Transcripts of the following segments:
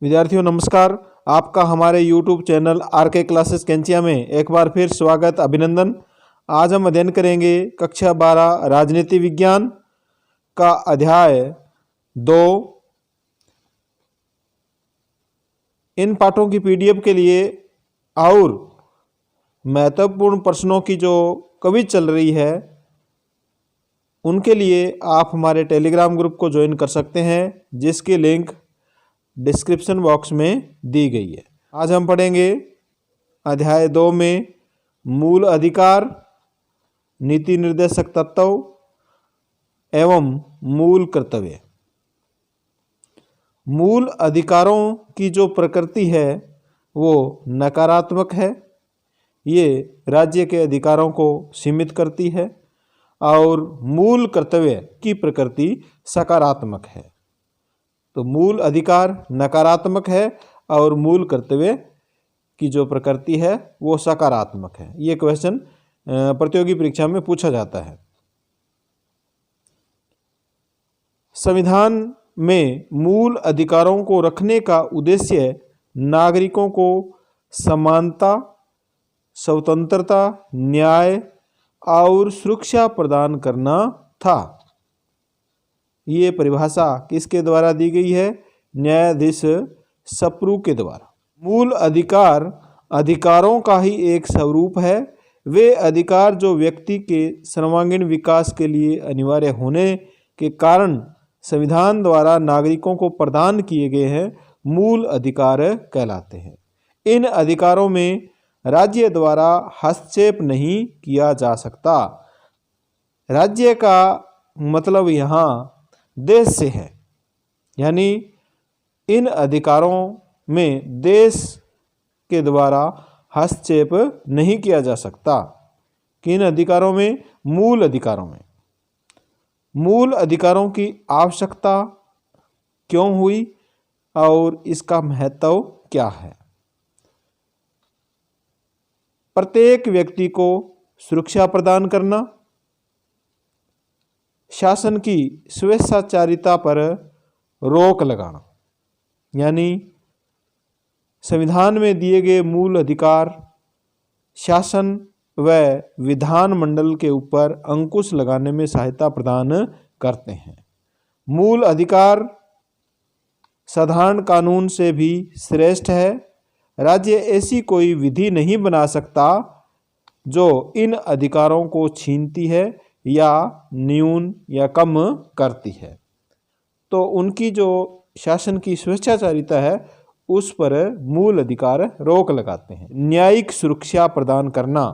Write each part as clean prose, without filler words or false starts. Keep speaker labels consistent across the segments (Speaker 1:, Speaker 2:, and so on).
Speaker 1: विद्यार्थियों नमस्कार। आपका हमारे YouTube चैनल आर.के. क्लासेस कैंचिया में एक बार फिर स्वागत, अभिनंदन। आज हम अध्ययन करेंगे कक्षा 12 राजनीति विज्ञान का अध्याय 2। इन पाठों की PDF के लिए और महत्वपूर्ण प्रश्नों की जो क्विज चल रही है उनके लिए आप हमारे टेलीग्राम ग्रुप को ज्वाइन कर सकते हैं, जिसकी लिंक डिस्क्रिप्शन बॉक्स में दी गई है। आज हम पढ़ेंगे अध्याय 2 में मूल अधिकार, नीति निर्देशक तत्व एवं मूल कर्तव्य। मूल अधिकारों की जो प्रकृति है वो नकारात्मक है। ये राज्य के अधिकारों को सीमित करती है और मूल कर्तव्य की प्रकृति सकारात्मक है। तो मूल अधिकार नकारात्मक है और मूल कर्तव्य की जो प्रकृति है वो सकारात्मक है। ये क्वेश्चन प्रतियोगी परीक्षा में पूछा जाता है। संविधान में मूल अधिकारों को रखने का उद्देश्य नागरिकों को समानता, स्वतंत्रता, न्याय और सुरक्षा प्रदान करना था। ये परिभाषा किसके द्वारा दी गई है? न्यायाधीश सप्रू के द्वारा। मूल अधिकार अधिकारों का ही एक स्वरूप है। वे अधिकार जो व्यक्ति के सर्वांगीण विकास के लिए अनिवार्य होने के कारण संविधान द्वारा नागरिकों को प्रदान किए गए हैं, मूल अधिकार कहलाते हैं। इन अधिकारों में राज्य द्वारा हस्तक्षेप नहीं किया जा सकता। राज्य का मतलब यहाँ देश से है, यानी इन अधिकारों में देश के द्वारा हस्तक्षेप नहीं किया जा सकता। किन अधिकारों में? मूल अधिकारों में। मूल अधिकारों की आवश्यकता क्यों हुई और इसका महत्व क्या है? प्रत्येक व्यक्ति को सुरक्षा प्रदान करना, शासन की स्वेच्छाचारिता पर रोक लगाना, यानी संविधान में दिए गए मूल अधिकार शासन व विधानमंडल के ऊपर अंकुश लगाने में सहायता प्रदान करते हैं। मूल अधिकार साधारण कानून से भी श्रेष्ठ है। राज्य ऐसी कोई विधि नहीं बना सकता जो इन अधिकारों को छीनती है या न्यून या कम करती है। तो उनकी जो शासन की स्वेच्छाचारिता है उस पर मूल अधिकार रोक लगाते हैं। न्यायिक सुरक्षा प्रदान करना,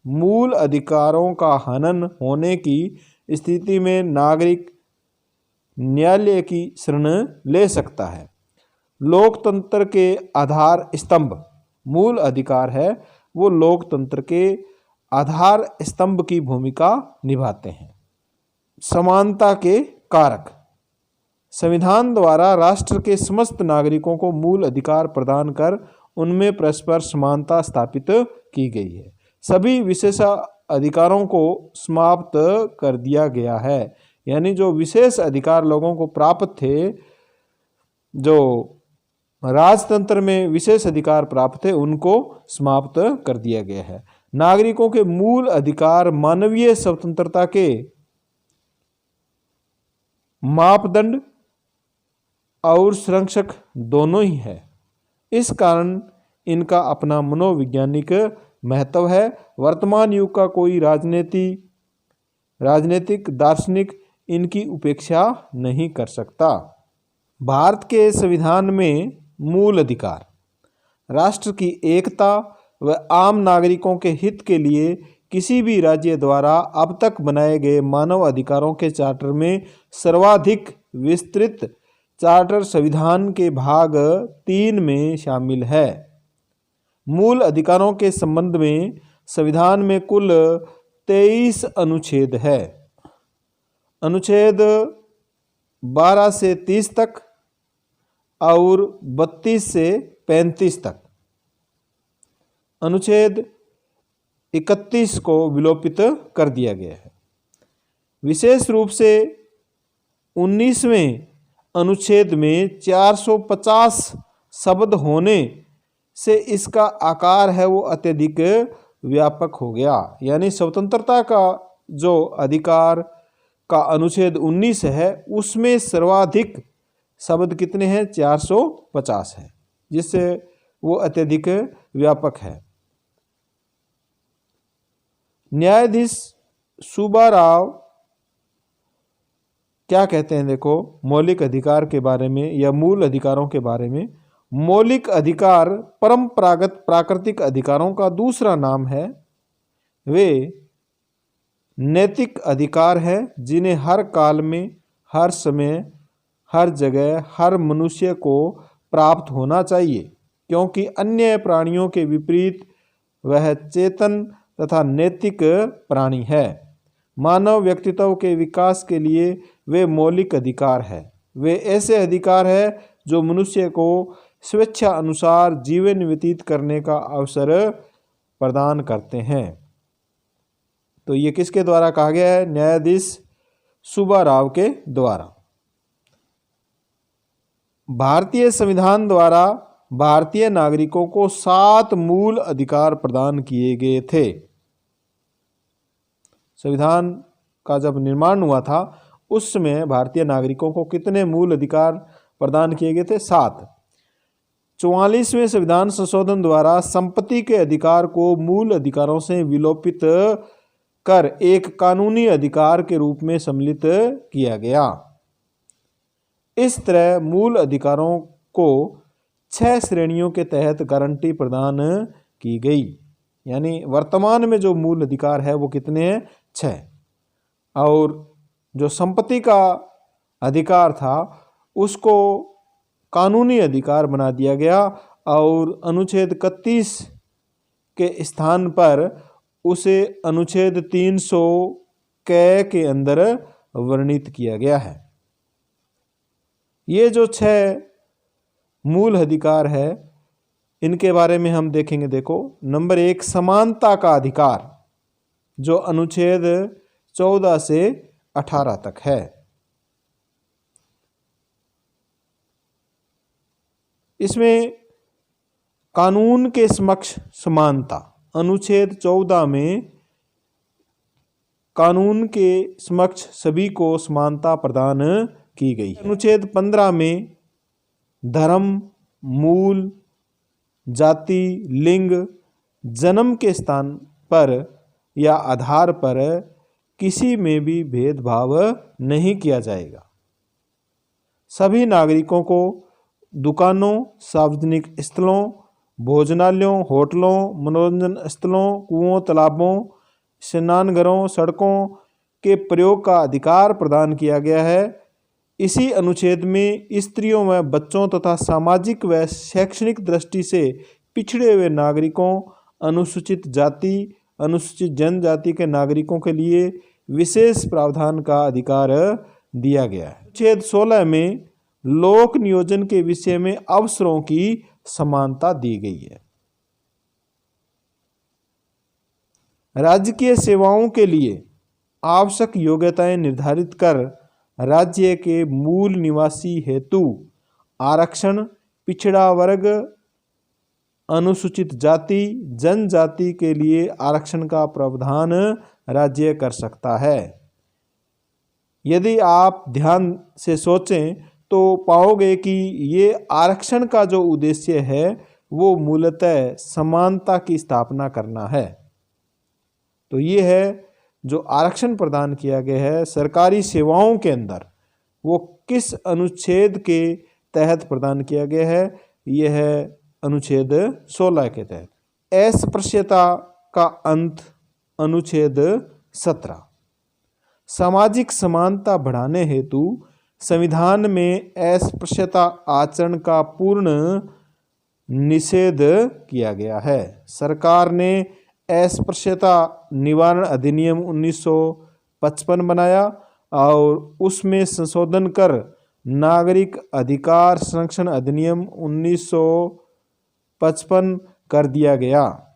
Speaker 1: मूल अधिकारों का हनन होने की स्थिति में नागरिक न्यायालय की शरण ले सकता है। लोकतंत्र के आधार स्तंभ मूल अधिकार है, वो लोकतंत्र के आधार स्तंभ की भूमिका निभाते हैं। समानता के कारक, संविधान द्वारा राष्ट्र के समस्त नागरिकों को मूल अधिकार प्रदान कर उनमें परस्पर समानता स्थापित की गई है। सभी विशेष अधिकारों को समाप्त कर दिया गया है, यानी जो विशेष अधिकार लोगों को प्राप्त थे, जो राजतंत्र में विशेष अधिकार प्राप्त थे, उनको समाप्त कर दिया गया है। नागरिकों के मूल अधिकार मानवीय स्वतंत्रता के मापदंड और संरक्षक दोनों ही है। इस कारण इनका अपना मनोवैज्ञानिक महत्व है। वर्तमान युग का कोई राजनीतिक दार्शनिक इनकी उपेक्षा नहीं कर सकता। भारत के संविधान में मूल अधिकार राष्ट्र की एकता व आम नागरिकों के हित के लिए किसी भी राज्य द्वारा अब तक बनाए गए मानव अधिकारों के चार्टर में सर्वाधिक विस्तृत चार्टर संविधान के भाग 3 में शामिल है। मूल अधिकारों के संबंध में संविधान में कुल 23 अनुच्छेद है। अनुच्छेद 12 से 30 तक और 32 से 35 तक। अनुच्छेद 31 को विलोपित कर दिया गया है। विशेष रूप से 19वें अनुच्छेद में 450 शब्द होने से इसका आकार है वो अत्यधिक व्यापक हो गया। यानी स्वतंत्रता का जो अधिकार का अनुच्छेद 19 है उसमें सर्वाधिक शब्द कितने हैं? 450 है, जिससे वो अत्यधिक व्यापक है। न्यायाधीश सुब्बाराव क्या कहते हैं? देखो, मौलिक अधिकार के बारे में या मूल अधिकारों के बारे में। मौलिक अधिकार परंपरागत प्राकृतिक अधिकारों का दूसरा नाम है। वे नैतिक अधिकार हैं जिन्हें हर काल में, हर समय, हर जगह, हर मनुष्य को प्राप्त होना चाहिए, क्योंकि अन्य प्राणियों के विपरीत वह चेतन तथा नैतिक प्राणी है। मानव व्यक्तित्व के विकास के लिए वे मौलिक अधिकार है। वे ऐसे अधिकार है जो मनुष्य को स्वेच्छा अनुसार जीवन व्यतीत करने का अवसर प्रदान करते हैं। तो ये किसके द्वारा कहा गया है? न्यायाधीश सुब्बाराव के द्वारा। भारतीय संविधान द्वारा भारतीय नागरिकों को 7 मूल अधिकार प्रदान किए गए थे। संविधान का जब निर्माण हुआ था उस समय भारतीय नागरिकों को कितने मूल अधिकार प्रदान किए गए थे? 7। 44वें संविधान संशोधन द्वारा संपत्ति के अधिकार को मूल अधिकारों से विलोपित कर एक कानूनी अधिकार के रूप में सम्मिलित किया गया। इस तरह मूल अधिकारों को 6 श्रेणियों के तहत गारंटी प्रदान की गई। यानी वर्तमान में जो मूल अधिकार है वो कितने हैं? 6। और जो संपत्ति का अधिकार था उसको कानूनी अधिकार बना दिया गया और अनुच्छेद 31 के स्थान पर उसे अनुच्छेद 300 के अंदर वर्णित किया गया है। ये जो 6 मूल अधिकार है इनके बारे में हम देखेंगे। देखो, नंबर 1 समानता का अधिकार, जो अनुच्छेद 14 से 18 तक है। इसमें कानून के समक्ष समानता, अनुच्छेद 14 में कानून के समक्ष सभी को समानता प्रदान की गई। अनुच्छेद 15 में धर्म, मूल, जाति, लिंग, जन्म के स्थान पर या आधार पर किसी में भी भेदभाव नहीं किया जाएगा। सभी नागरिकों को दुकानों, सार्वजनिक स्थलों, भोजनालयों, होटलों, मनोरंजन स्थलों, कुओं, तालाबों, स्नानघरों, सड़कों के प्रयोग का अधिकार प्रदान किया गया है। इसी अनुच्छेद में स्त्रियों व बच्चों तथा सामाजिक व शैक्षणिक दृष्टि से पिछड़े हुए नागरिकों, अनुसूचित जाति, अनुसूचित जनजाति के नागरिकों के लिए विशेष प्रावधान का अधिकार दिया गया है। अनुच्छेद 16 में लोक नियोजन के विषय में अवसरों की समानता दी गई है। राजकीय सेवाओं के लिए आवश्यक योग्यताएं निर्धारित कर राज्य के मूल निवासी हेतु आरक्षण, पिछड़ा वर्ग, अनुसूचित जाति, जनजाति के लिए आरक्षण का प्रावधान राज्य कर सकता है। यदि आप ध्यान से सोचें तो पाओगे कि ये आरक्षण का जो उद्देश्य है वो मूलतः समानता की स्थापना करना है। तो ये है जो आरक्षण प्रदान किया गया है सरकारी सेवाओं के अंदर, वो किस अनुच्छेद के तहत प्रदान किया गया है? यह है अनुच्छेद 16 के तहत। अस्पृश्यता का अंत, अनुच्छेद 17। सामाजिक समानता बढ़ाने हेतु संविधान में अस्पृश्यता आचरण का पूर्ण निषेध किया गया है। सरकार ने अस्पृश्यता निवारण अधिनियम 1955 बनाया और उसमें संशोधन कर नागरिक अधिकार संरक्षण अधिनियम 1955 कर दिया गया।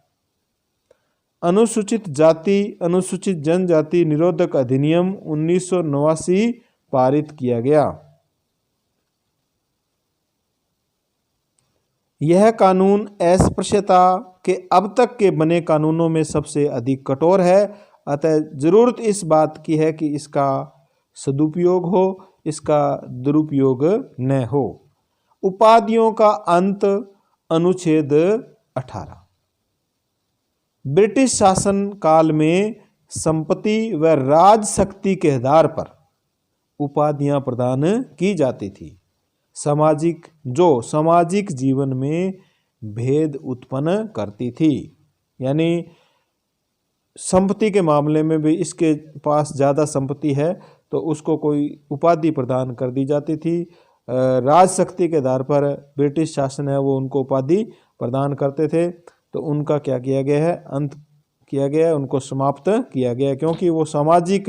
Speaker 1: अनुसूचित जाति, अनुसूचित जनजाति निरोधक अधिनियम 1989 पारित किया गया। यह कानून अस्पृश्यता के अब तक के बने कानूनों में सबसे अधिक कठोर है, अतः जरूरत इस बात की है कि इसका सदुपयोग हो, इसका दुरुपयोग न हो। उपाधियों का अंत, अनुच्छेद 18। ब्रिटिश शासन काल में संपत्ति व राज शक्ति के आधार पर उपाधियां प्रदान की जाती थी, सामाजिक जीवन में भेद उत्पन्न करती थी। यानी संपत्ति के मामले में भी इसके पास ज़्यादा संपत्ति है तो उसको कोई उपाधि प्रदान कर दी जाती थी। राज शक्ति के आधार पर ब्रिटिश शासन है वो उनको उपाधि प्रदान करते थे, तो उनका क्या किया गया है, अंत किया गया है, उनको समाप्त किया गया, क्योंकि वो सामाजिक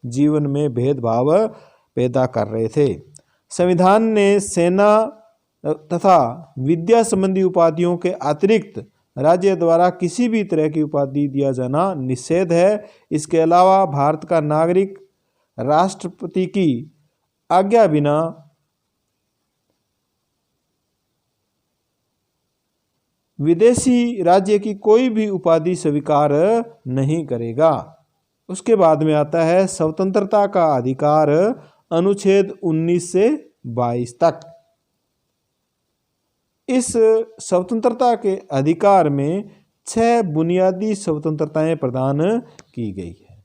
Speaker 1: जीवन में भेदभाव पैदा कर रहे थे। संविधान ने सेना तथा विद्या संबंधी उपाधियों के अतिरिक्त राज्य द्वारा किसी भी तरह की उपाधि दिया जाना निषेध है। इसके अलावा भारत का नागरिक राष्ट्रपति की आज्ञा बिना विदेशी राज्य की कोई भी उपाधि स्वीकार नहीं करेगा। उसके बाद में आता है स्वतंत्रता का अधिकार, अनुच्छेद 19 से 22 तक। इस स्वतंत्रता के अधिकार में 6 बुनियादी स्वतंत्रताएं प्रदान की गई है।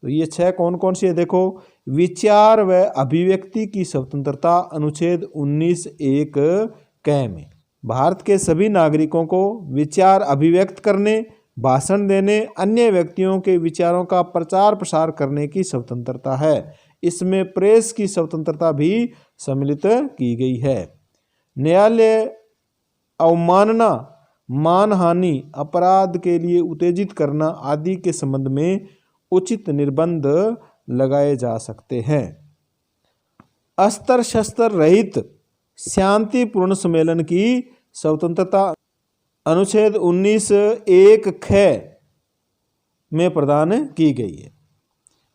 Speaker 1: तो ये 6 कौन कौन सी है, देखो। विचार व अभिव्यक्ति की स्वतंत्रता, अनुच्छेद 19(1) क में भारत के सभी नागरिकों को विचार अभिव्यक्त करने, भाषण देने, अन्य व्यक्तियों के विचारों का प्रचार प्रसार करने की स्वतंत्रता है। इसमें प्रेस की स्वतंत्रता भी सम्मिलित की गई है। न्यायालय अवमानना, मानहानि, अपराध के लिए उत्तेजित करना आदि के संबंध में उचित निर्बंध लगाए जा सकते हैं। अस्त्र शस्त्र रहित शांतिपूर्ण सम्मेलन की स्वतंत्रता, अनुच्छेद 19(1) ख में प्रदान की गई है।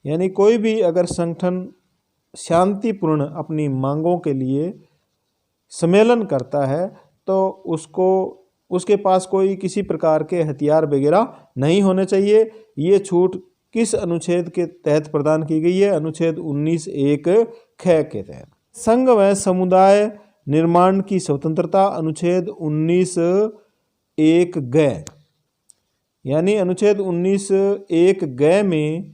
Speaker 1: यानी कोई भी अगर संगठन शांतिपूर्ण अपनी मांगों के लिए सम्मेलन करता है तो उसके पास कोई किसी प्रकार के हथियार वगैरह नहीं होने चाहिए। ये छूट किस अनुच्छेद के तहत प्रदान की गई है, अनुच्छेद 19(1) ख के तहत। संघ व समुदाय निर्माण की स्वतंत्रता, अनुच्छेद 19(1) ग। यानी अनुच्छेद 19(1) ग में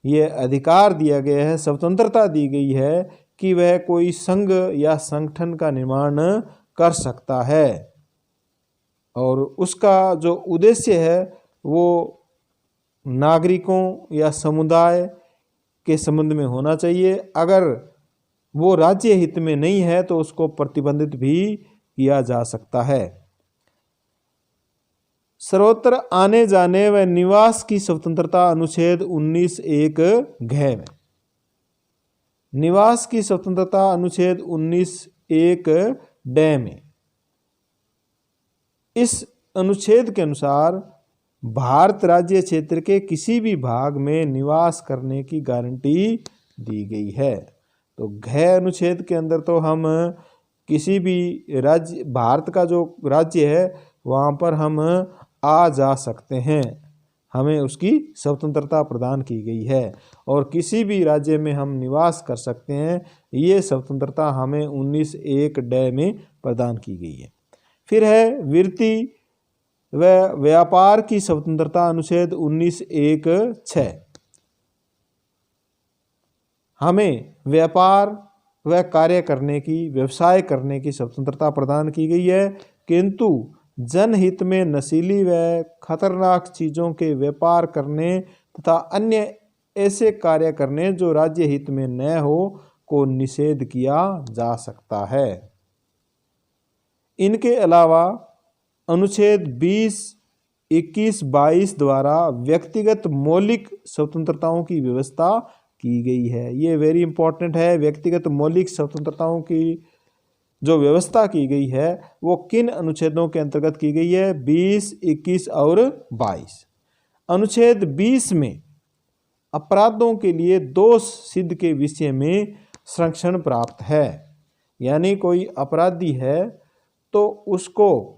Speaker 1: यह अधिकार दिया गया है, स्वतंत्रता दी गई है कि वह कोई संघ या संगठन का निर्माण कर सकता है और उसका जो उद्देश्य है वो नागरिकों या समुदाय के संबंध में होना चाहिए। अगर वो राज्य हित में नहीं है तो उसको प्रतिबंधित भी किया जा सकता है। सर्वत्र आने जाने व निवास की स्वतंत्रता, अनुच्छेद 19(1) घ में। निवास की स्वतंत्रता, अनुच्छेद 19(1) ड में। इस अनुच्छेद के अनुसार भारत राज्य क्षेत्र के किसी भी भाग में निवास करने की गारंटी दी गई है। तो घ अनुच्छेद के अंदर तो हम किसी भी राज्य, भारत का जो राज्य है वहाँ पर हम आ जा सकते हैं, हमें उसकी स्वतंत्रता प्रदान की गई है और किसी भी राज्य में हम निवास कर सकते हैं। ये स्वतंत्रता हमें 19(1) ड में प्रदान की गई है। फिर है वृत्ति व व्यापार की स्वतंत्रता, अनुच्छेद 19(1) छ। हमें व्यापार व कार्य करने की, व्यवसाय करने की स्वतंत्रता प्रदान की गई है, किंतु जनहित में नशीली व खतरनाक चीज़ों के व्यापार करने तथा अन्य ऐसे कार्य करने जो राज्य हित में न हो को निषेध किया जा सकता है। इनके अलावा अनुच्छेद 20, 21, 22 द्वारा व्यक्तिगत मौलिक स्वतंत्रताओं की व्यवस्था की गई है। ये वेरी इंपॉर्टेंट है। व्यक्तिगत मौलिक स्वतंत्रताओं की जो व्यवस्था की गई है वो किन अनुच्छेदों के अंतर्गत की गई है, 20, 21 और 22। अनुच्छेद 20 में अपराधों के लिए दोष सिद्ध के विषय में संरक्षण प्राप्त है। यानी कोई अपराधी है तो उसको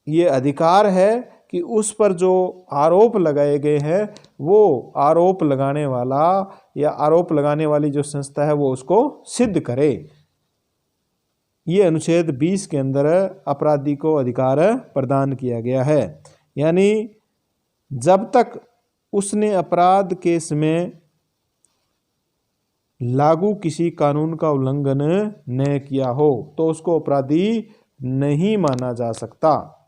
Speaker 1: ये अधिकार है कि उस पर जो आरोप लगाए गए हैं वो आरोप लगाने वाला या आरोप लगाने वाली जो संस्था है वो उसको सिद्ध करे। ये अनुच्छेद 20 के अंदर अपराधी को अधिकार प्रदान किया गया है। यानी जब तक उसने अपराध केस में लागू किसी कानून का उल्लंघन न किया हो तो उसको अपराधी नहीं माना जा सकता।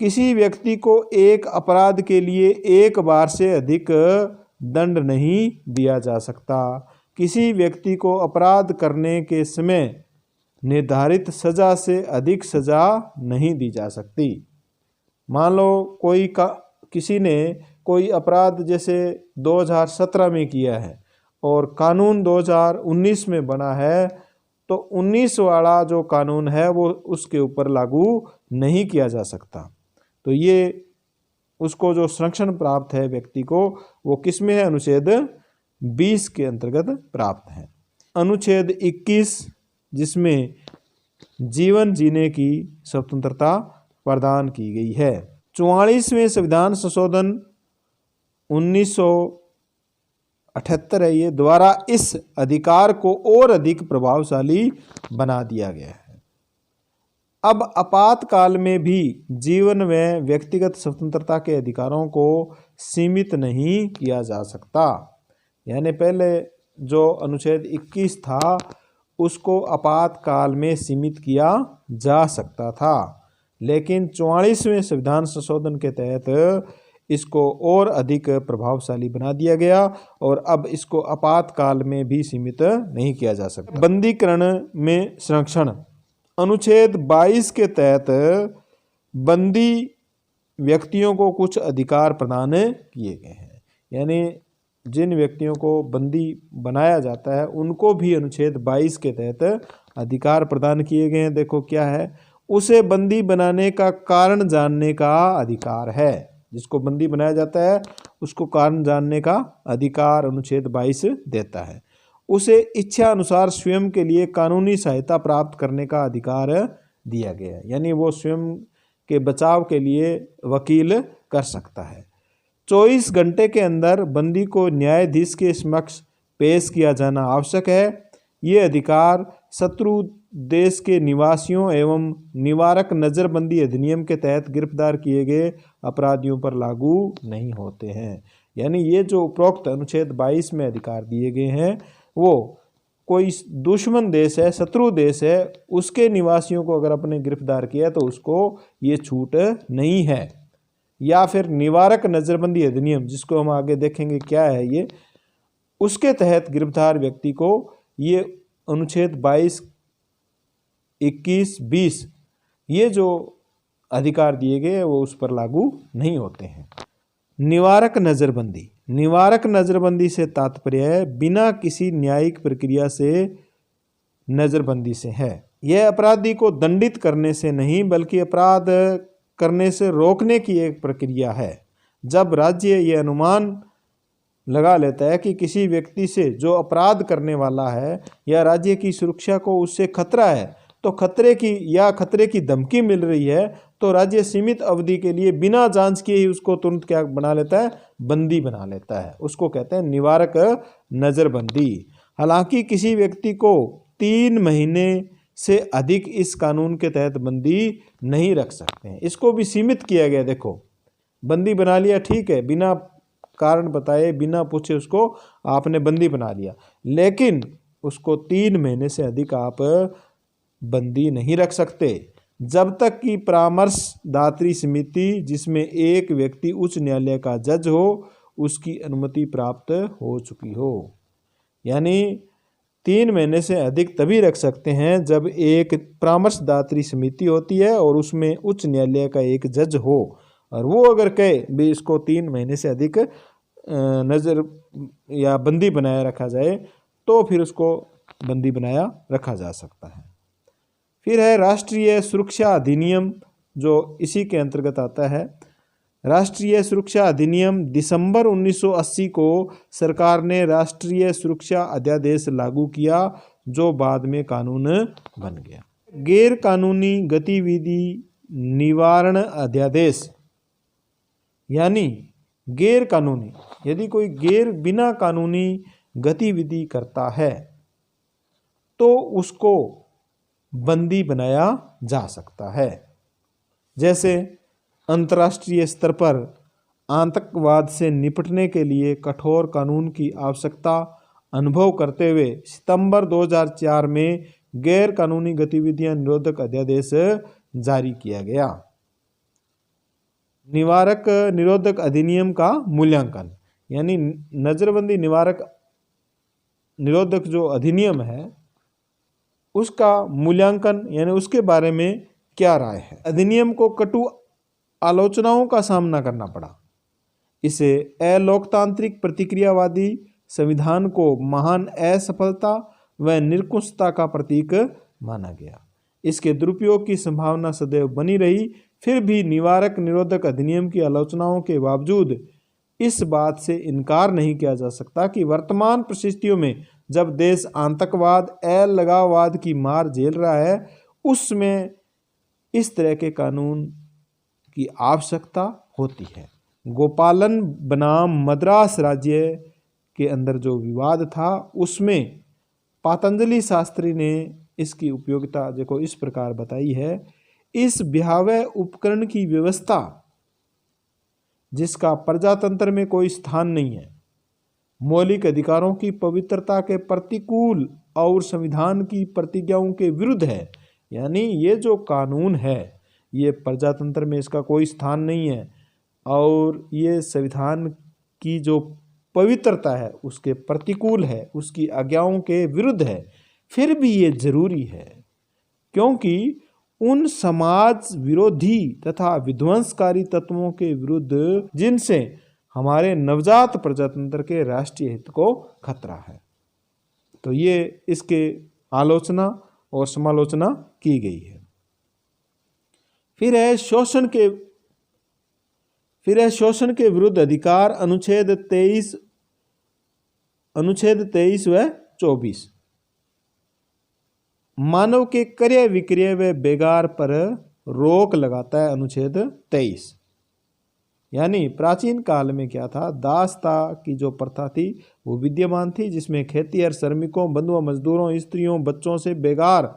Speaker 1: किसी व्यक्ति को एक अपराध के लिए एक बार से अधिक दंड नहीं दिया जा सकता। किसी व्यक्ति को अपराध करने के समय निर्धारित सजा से अधिक सजा नहीं दी जा सकती। मान लो किसी ने कोई अपराध जैसे 2017 में किया है और कानून 2019 में बना है, तो 19 वाला जो कानून है वो उसके ऊपर लागू नहीं किया जा सकता। तो ये उसको जो संरक्षण प्राप्त है व्यक्ति को, वो किस में है? अनुच्छेद 20 के अंतर्गत प्राप्त है। अनुच्छेद 21 जिसमें जीवन जीने की स्वतंत्रता प्रदान की गई है। 44वें संविधान संशोधन 1978 है ये द्वारा इस अधिकार को और अधिक प्रभावशाली बना दिया गया है। अब आपातकाल में भी जीवन में व्यक्तिगत स्वतंत्रता के अधिकारों को सीमित नहीं किया जा सकता। यानी पहले जो अनुच्छेद 21 था उसको आपातकाल में सीमित किया जा सकता था, लेकिन 44वें संविधान संशोधन के तहत इसको और अधिक प्रभावशाली बना दिया गया और अब इसको आपातकाल में भी सीमित नहीं किया जा सकता। बंदीकरण में संरक्षण अनुच्छेद 22 के तहत बंदी व्यक्तियों को कुछ अधिकार प्रदान किए गए हैं। यानी जिन व्यक्तियों को बंदी बनाया जाता है उनको भी अनुच्छेद 22 के तहत अधिकार प्रदान किए गए हैं। देखो क्या है, उसे बंदी बनाने का कारण जानने का अधिकार है। जिसको बंदी बनाया जाता है उसको कारण जानने का अधिकार अनुच्छेद 22 देता है। उसे इच्छा अनुसार स्वयं के लिए कानूनी सहायता प्राप्त करने का अधिकार दिया गया है। यानी वो स्वयं के बचाव के लिए वकील कर सकता है। 24 घंटे के अंदर बंदी को न्यायाधीश के समक्ष पेश किया जाना आवश्यक है। ये अधिकार शत्रु देश के निवासियों एवं निवारक नज़रबंदी अधिनियम के तहत गिरफ्तार किए गए अपराधियों पर लागू नहीं होते हैं। यानी ये जो उपरोक्त अनुच्छेद 22 में अधिकार दिए गए हैं वो कोई दुश्मन देश है, शत्रु देश है, उसके निवासियों को अगर अपने गिरफ्तार किया तो उसको ये छूट नहीं है। या फिर निवारक नज़रबंदी अधिनियम जिसको हम आगे देखेंगे क्या है ये, उसके तहत गिरफ्तार व्यक्ति को ये अनुच्छेद 22, 21, 20 ये जो अधिकार दिए गए वो उस पर लागू नहीं होते हैं। निवारक नज़रबंदी, निवारक नज़रबंदी से तात्पर्य बिना किसी न्यायिक प्रक्रिया से नज़रबंदी से है। यह अपराधी को दंडित करने से नहीं बल्कि अपराध करने से रोकने की एक प्रक्रिया है। जब राज्य ये अनुमान लगा लेता है कि किसी व्यक्ति से जो अपराध करने वाला है या राज्य की सुरक्षा को उससे खतरा है, तो खतरे की धमकी मिल रही है, तो राज्य सीमित अवधि के लिए बिना जांच किए ही उसको तुरंत क्या बना लेता है? बंदी बना लेता है। उसको कहते हैं निवारक नज़रबंदी। हालांकि किसी व्यक्ति को 3 महीने से अधिक इस कानून के तहत बंदी नहीं रख सकते हैं। इसको भी सीमित किया गया। देखो, बंदी बना लिया, ठीक है, बिना कारण बताए बिना पूछे उसको आपने बंदी बना लिया, लेकिन उसको 3 महीने से अधिक आप बंदी नहीं रख सकते जब तक कि परामर्शदात्री समिति जिसमें एक व्यक्ति उच्च न्यायालय का जज हो उसकी अनुमति प्राप्त हो चुकी हो। यानी 3 महीने से अधिक तभी रख सकते हैं जब एक परामर्शदात्री समिति होती है और उसमें उच्च न्यायालय का एक जज हो, और वो अगर कहे भी इसको 3 महीने से अधिक नज़र या बंदी बनाया रखा जाए तो फिर उसको बंदी बनाया रखा जा सकता है। फिर है राष्ट्रीय सुरक्षा अधिनियम जो इसी के अंतर्गत आता है। राष्ट्रीय सुरक्षा अधिनियम दिसंबर 1980 को सरकार ने राष्ट्रीय सुरक्षा अध्यादेश लागू किया, जो बाद में कानून बन गया। गैर कानूनी गतिविधि निवारण अध्यादेश, यानी गैर कानूनी, यदि कोई बिना कानूनी गतिविधि करता है तो उसको बंदी बनाया जा सकता है। जैसे अंतर्राष्ट्रीय स्तर पर आतंकवाद से निपटने के लिए कठोर कानून की आवश्यकता अनुभव करते हुए सितंबर 2004 में गैर कानूनी गतिविधियां निरोधक अध्यादेश जारी किया गया। निवारक निरोधक अधिनियम का मूल्यांकन, यानी नजरबंदी निवारक निरोधक जो अधिनियम है उसका मूल्यांकन, यानी उसके बारे में क्या राय है। अधिनियम को कटु आलोचनाओं का सामना करना पड़ा। इसे अलोकतांत्रिक प्रतिक्रियावादी संविधान को महान असफलता व निरंकुशता का प्रतीक माना गया। इसके दुरुपयोग की संभावना सदैव बनी रही। फिर भी निवारक निरोधक अधिनियम की आलोचनाओं के बावजूद इस बात से इनकार नहीं किया जा सकता कि वर्तमान परिस्थितियों में जब देश आतंकवाद अलगाववाद की मार झेल रहा है, उसमें इस तरह के कानून की आवश्यकता होती है। गोपालन बनाम मद्रास राज्य के अंदर जो विवाद था, उसमें पातंजलि शास्त्री ने इसकी उपयोगिता देखो इस प्रकार बताई है। इस भयावह उपकरण की व्यवस्था जिसका प्रजातंत्र में कोई स्थान नहीं है, मौलिक अधिकारों की पवित्रता के प्रतिकूल और संविधान की प्रतिज्ञाओं के विरुद्ध है। यानी ये जो कानून है ये प्रजातंत्र में इसका कोई स्थान नहीं है और ये संविधान की जो पवित्रता है उसके प्रतिकूल है, उसकी आज्ञाओं के विरुद्ध है। फिर भी ये जरूरी है क्योंकि उन समाज विरोधी तथा विध्वंसकारी तत्वों के विरुद्ध जिनसे हमारे नवजात प्रजातंत्र के राष्ट्रीय हित को खतरा है। तो ये इसके आलोचना और समालोचना की गई है। फिर है शोषण के विरुद्ध अधिकार, अनुच्छेद 23 व 24। मानव के क्रय विक्रय व बेगार पर रोक लगाता है अनुच्छेद 23। यानी प्राचीन काल में क्या था, दासता की जो प्रथा थी वो विद्यमान थी, जिसमें खेतीहर श्रमिकों, बंधुओं, मजदूरों, स्त्रियों, बच्चों से बेगार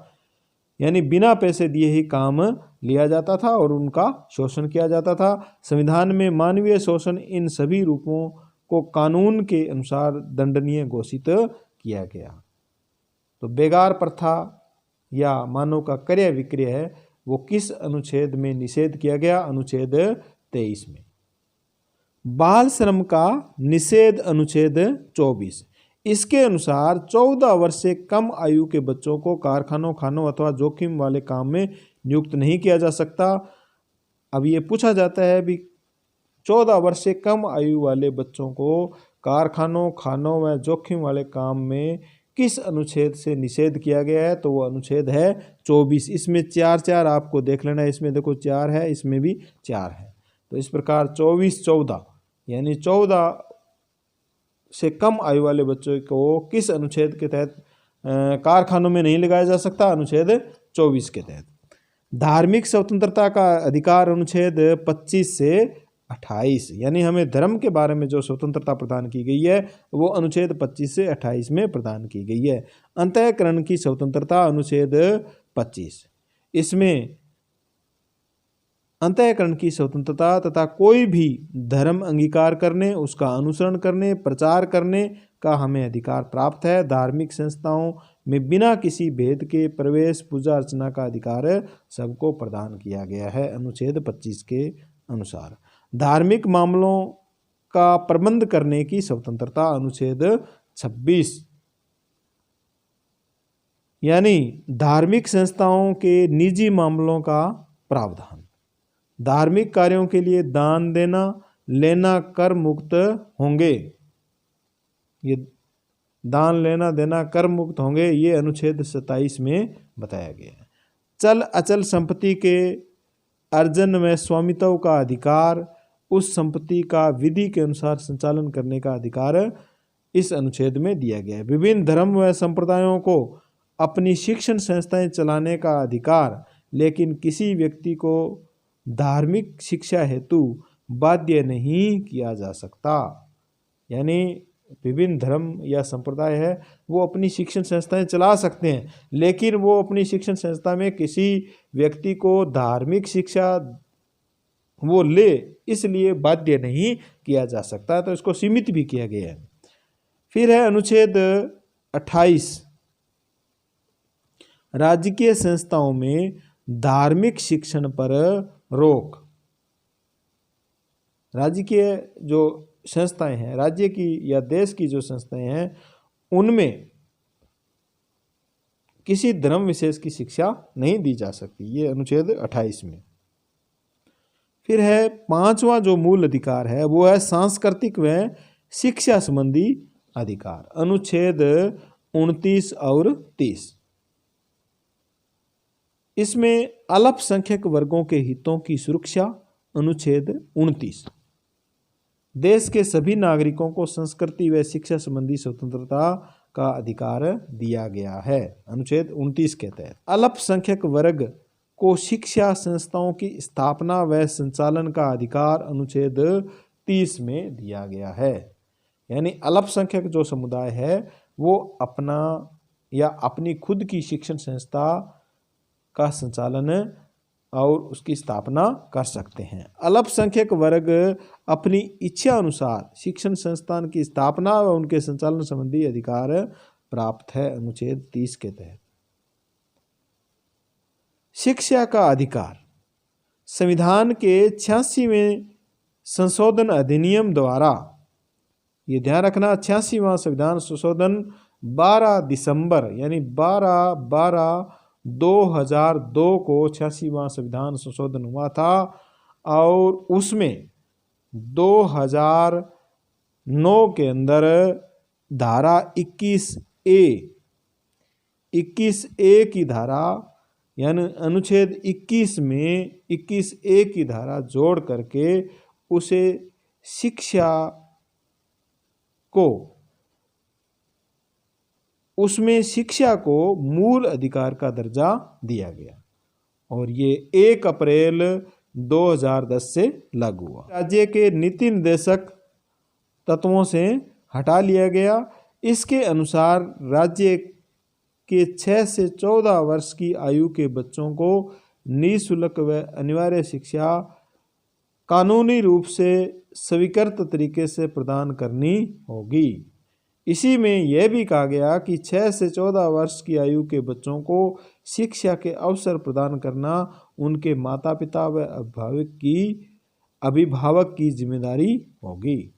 Speaker 1: यानी बिना पैसे दिए ही काम लिया जाता था और उनका शोषण किया जाता था। संविधान में मानवीय शोषण इन सभी रूपों को कानून के अनुसार दंडनीय घोषित किया गया। तो बेगार प्रथा या मानव का क्रय विक्रय है वो किस अनुच्छेद में निषेध किया गया? अनुच्छेद 23 में। बाल श्रम का निषेध अनुच्छेद 24। इसके अनुसार 14 वर्ष से कम आयु के बच्चों को कारखानों, खानों अथवा जोखिम वाले काम में नियुक्त नहीं किया जा सकता। अब ये पूछा जाता है भी 14 वर्ष से कम आयु वाले बच्चों को कारखानों, खानों व जोखिम वाले काम में किस अनुच्छेद से निषेध किया गया है? तो वो अनुच्छेद है 24। इसमें 4 आपको देख लेना है। इसमें देखो 4 है, इसमें भी 4 है। तो इस प्रकार 24, 14 यानी 14 से कम आयु वाले बच्चों को किस अनुच्छेद के तहत कारखानों में नहीं लगाया जा सकता? अनुच्छेद 24 के तहत। धार्मिक स्वतंत्रता का अधिकार अनुच्छेद 25 से 28 यानी हमें धर्म के बारे में जो स्वतंत्रता प्रदान की गई है वो अनुच्छेद 25 से 28 में प्रदान की गई है। अंतःकरण की स्वतंत्रता अनुच्छेद 25। इसमें अंतःकरण की स्वतंत्रता तथा कोई भी धर्म अंगीकार करने, उसका अनुसरण करने, प्रचार करने का हमें अधिकार प्राप्त है। धार्मिक संस्थाओं में बिना किसी भेद के प्रवेश, पूजा अर्चना का अधिकार सबको प्रदान किया गया है अनुच्छेद 25 के अनुसार। धार्मिक मामलों का प्रबंध करने की स्वतंत्रता अनुच्छेद 26 यानी धार्मिक संस्थाओं के निजी मामलों का प्रावधान। धार्मिक कार्यों के लिए दान देना, लेना कर मुक्त होंगे। ये दान लेना देना कर मुक्त होंगे, ये अनुच्छेद 27 में बताया गया है। चल अचल संपत्ति के अर्जन व स्वामित्व का अधिकार उस संपत्ति का विधि के अनुसार संचालन करने का अधिकार इस अनुच्छेद में दिया गया है। विभिन्न धर्म व संप्रदायों को अपनी शिक्षण संस्थाएं चलाने का अधिकार, लेकिन किसी व्यक्ति को धार्मिक शिक्षा हेतु बाध्य नहीं किया जा सकता। यानी विभिन्न धर्म या संप्रदाय है वो अपनी शिक्षण संस्थाएं चला सकते हैं, लेकिन वो अपनी शिक्षण संस्था में किसी व्यक्ति को धार्मिक शिक्षा वो ले इसलिए बाध्य नहीं किया जा सकता, तो इसको सीमित भी किया गया है। फिर है अनुच्छेद 28, राजकीय संस्थाओं में धार्मिक शिक्षण पर रोक। राज्य के जो संस्थाएं हैं, राज्य की या देश की जो संस्थाएं हैं, उनमें किसी धर्म विशेष की शिक्षा नहीं दी जा सकती, ये अनुच्छेद 28 में। फिर है 5वां जो मूल अधिकार है वो है सांस्कृतिक व शिक्षा संबंधी अधिकार, अनुच्छेद 29 और 30। इसमें अल्पसंख्यक वर्गों के हितों की सुरक्षा, अनुच्छेद 29। देश के सभी नागरिकों को संस्कृति व शिक्षा संबंधी स्वतंत्रता का अधिकार दिया गया है, अनुच्छेद 29 के तहत। अल्पसंख्यक वर्ग को शिक्षा संस्थाओं की स्थापना व संचालन का अधिकार अनुच्छेद 30 में दिया गया है। यानी अल्पसंख्यक जो समुदाय है वो अपना या अपनी खुद की शिक्षण संस्था का संचालन और उसकी स्थापना कर सकते हैं। अल्पसंख्यक वर्ग अपनी इच्छा अनुसार शिक्षण संस्थान की स्थापना व उनके संचालन संबंधी अधिकार प्राप्त है, अनुच्छेद 30 के तहत। शिक्षा का अधिकार संविधान के 86वें संशोधन अधिनियम द्वारा, ये ध्यान रखना, 86वां संविधान संशोधन 12 दिसंबर यानी 12/12/2002 को 86वां संविधान संशोधन हुआ था और उसमें 2009 के अंदर धारा 21A की धारा यानी अनुच्छेद 21 में 21A की धारा जोड़ करके उसे शिक्षा को, उसमें शिक्षा को मूल अधिकार का दर्जा दिया गया और ये 1 अप्रैल 2010 से लागू हुआ। राज्य के नीति निर्देशक तत्वों से हटा लिया गया। इसके अनुसार राज्य के 6 से 14 वर्ष की आयु के बच्चों को निःशुल्क व अनिवार्य शिक्षा कानूनी रूप से स्वीकृत तरीके से प्रदान करनी होगी। इसी में यह भी कहा गया कि 6 से 14 वर्ष की आयु के बच्चों को शिक्षा के अवसर प्रदान करना उनके माता पिता व अभिभावक की जिम्मेदारी होगी।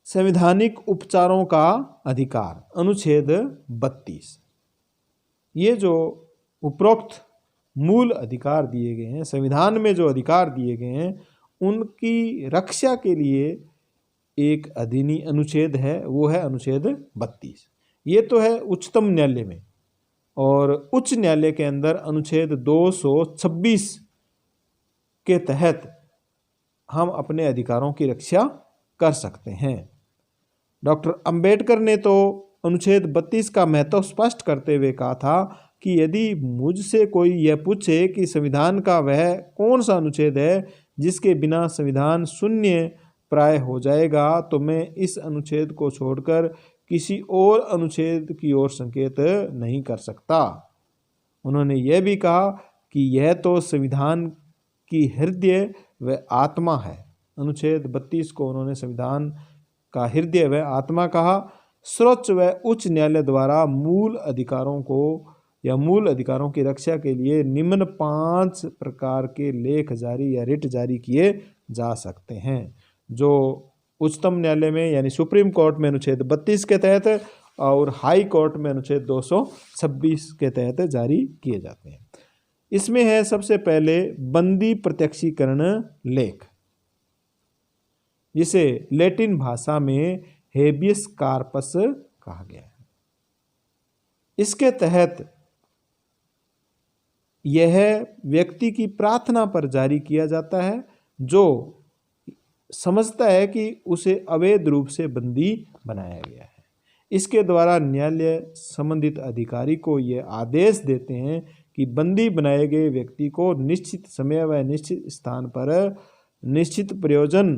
Speaker 1: संवैधानिक उपचारों का अधिकार, अनुच्छेद 32। ये जो उपरोक्त मूल अधिकार दिए गए हैं, संविधान में जो अधिकार दिए गए हैं, उनकी रक्षा के लिए एक अनुच्छेद है, वो है अनुच्छेद 32। ये तो है उच्चतम न्यायालय में, और उच्च न्यायालय के अंदर अनुच्छेद 226 के तहत हम अपने अधिकारों की रक्षा कर सकते हैं। डॉक्टर अंबेडकर ने तो अनुच्छेद 32 का महत्व स्पष्ट करते हुए कहा था कि यदि मुझसे कोई यह पूछे कि संविधान का वह कौन सा अनुच्छेद है जिसके बिना संविधान शून्य प्राय हो जाएगा, तो मैं इस अनुच्छेद को छोड़कर किसी और अनुच्छेद की ओर संकेत नहीं कर सकता। उन्होंने यह भी कहा कि यह तो संविधान की हृदय व आत्मा है। अनुच्छेद 32 को उन्होंने संविधान का हृदय व आत्मा कहा। सर्वोच्च व उच्च न्यायालय द्वारा मूल अधिकारों की रक्षा के लिए निम्न 5 प्रकार के लेख जारी या रिट जारी किए जा सकते हैं, जो उच्चतम न्यायालय में यानी सुप्रीम कोर्ट में अनुच्छेद 32 के तहत और हाई कोर्ट में अनुच्छेद 226 के तहत जारी किए जाते हैं। इसमें है सबसे पहले बंदी प्रत्यक्षीकरण लेख, जिसे लैटिन भाषा में हेबियस कार्पस कहा गया है। इसके तहत यह व्यक्ति की प्रार्थना पर जारी किया जाता है जो समझता है कि उसे अवैध रूप से बंदी बनाया गया है। इसके द्वारा न्यायालय संबंधित अधिकारी को यह आदेश देते हैं कि बंदी बनाए गए व्यक्ति को निश्चित समय व निश्चित स्थान पर निश्चित प्रयोजन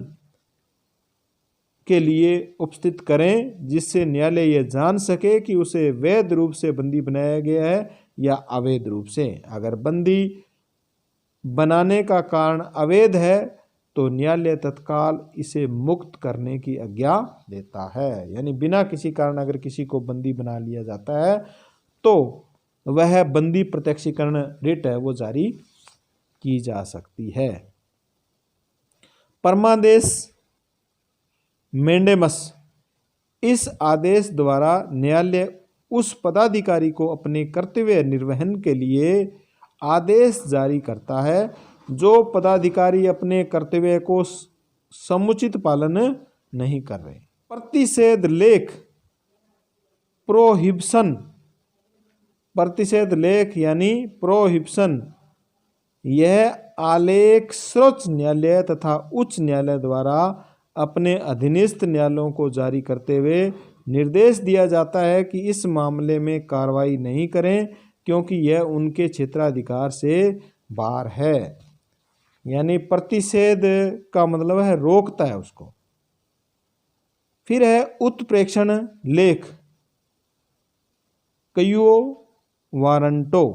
Speaker 1: के लिए उपस्थित करें, जिससे न्यायालय यह जान सके कि उसे वैध रूप से बंदी बनाया गया है या अवैध रूप से। अगर बंदी बनाने का कारण अवैध है तो न्यायालय तत्काल इसे मुक्त करने की आज्ञा देता है। यानी बिना किसी कारण अगर किसी को बंदी बना लिया जाता है तो वह बंदी प्रत्यक्षीकरण रिट है वो जारी की जा सकती है। परमादेश मेंडेमस, इस आदेश द्वारा न्यायालय उस पदाधिकारी को अपने कर्तव्य निर्वहन के लिए आदेश जारी करता है जो पदाधिकारी अपने कर्तव्य को समुचित पालन नहीं कर रहे। प्रतिषेध लेख प्रोहिबिशन, प्रतिषेध लेख यानी प्रोहिबिशन, यह आलेख सर्वोच्च न्यायालय तथा उच्च न्यायालय द्वारा अपने अधीनस्थ न्यायालयों को जारी करते हुए निर्देश दिया जाता है कि इस मामले में कार्रवाई नहीं करें क्योंकि यह उनके क्षेत्राधिकार से बाहर है। यानी प्रतिषेध का मतलब है रोकता है उसको। फिर है उत्प्रेक्षण लेख क्यू वारंटो,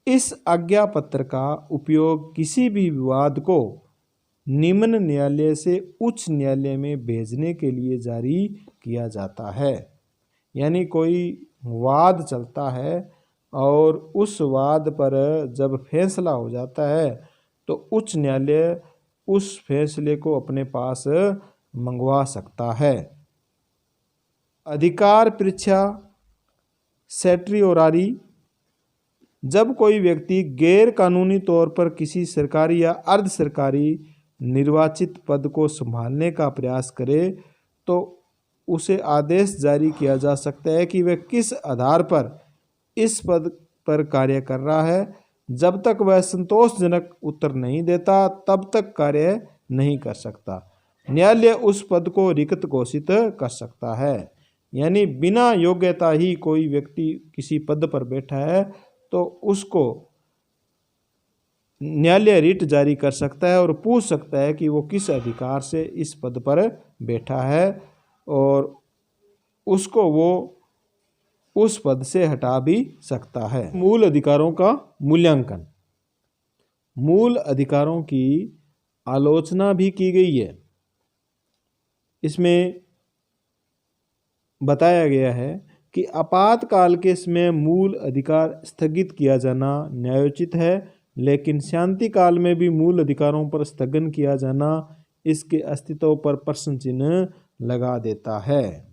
Speaker 1: इस आज्ञा पत्र का उपयोग किसी भी विवाद को निम्न न्यायालय से उच्च न्यायालय में भेजने के लिए जारी किया जाता है। यानी कोई वाद चलता है और उस वाद पर जब फैसला हो जाता है तो उच्च न्यायालय उस फैसले को अपने पास मंगवा सकता है। अधिकार परीक्षा सेट्रियोरारी, जब कोई व्यक्ति गैर कानूनी तौर पर किसी सरकारी या अर्ध सरकारी निर्वाचित पद को संभालने का प्रयास करे तो उसे आदेश जारी किया जा सकता है कि वह किस आधार पर इस पद पर कार्य कर रहा है। जब तक वह संतोषजनक उत्तर नहीं देता तब तक कार्य नहीं कर सकता। न्यायालय उस पद को रिक्त घोषित कर सकता है। यानी बिना योग्यता ही कोई व्यक्ति किसी पद पर बैठा है तो उसको न्यायालय रिट जारी कर सकता है और पूछ सकता है कि वो किस अधिकार से इस पद पर बैठा है और उसको वो उस पद से हटा भी सकता है। मूल अधिकारों का मूल्यांकन, मूल अधिकारों की आलोचना भी की गई है। इसमें बताया गया है कि आपातकाल के समय मूल अधिकार स्थगित किया जाना न्यायोचित है, लेकिन शांति काल में भी मूल अधिकारों पर स्थगन किया जाना इसके अस्तित्व पर प्रश्न चिन्ह लगा देता है।